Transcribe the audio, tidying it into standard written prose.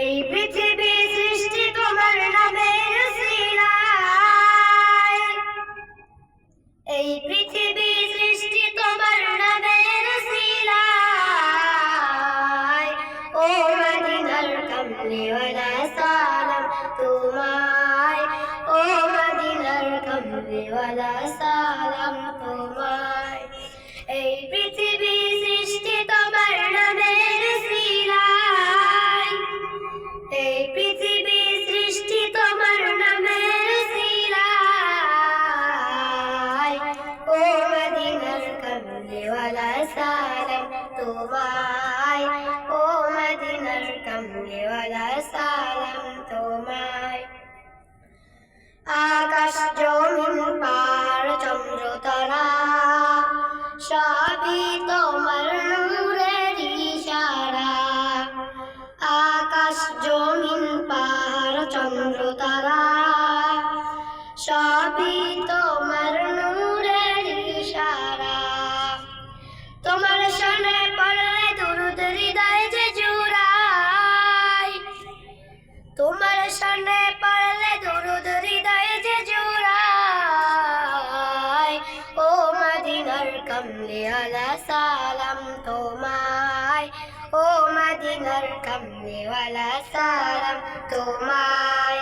এই পৃথিবী সৃষ্টি তোমার নামের উসিলায়, এই পৃথিবী সৃষ্টি তোমার নামের উসিলায়। ও মদিনার কমলিওয়ালা সালাম তোমায়, ও মদিনার কমলিওয়ালা সালাম তোমায়। এই পৃথিবী সৃষ্টি তোমার নামের উসিলায়, এই পৃথিবী সৃষ্টি তোমার নামের উসিলায়। ও মদিনার কমলিওয়ালা সালাম তোমায়, ও মদিনার কমলিওয়ালা সালাম তোমায়। আকাশ জমিন পাহাড় চন্দ্র তারা সবই তোমার নূরের ইশারা। আকাশ জমিন পাহাড় চন্দ্র তারা সবই তোমার নূরের ইশারা। তোমার শানে পড়লে দুরূদ হৃদয় যে জুড়ায়, তোমার শানে পড়লে দুরূদ হৃদয় যে জুড়ায়। ও মদিনার কমলিওয়ালা সালাম তোমায়, ও মদিনার কমলিওয়ালা সালাম তোমায়।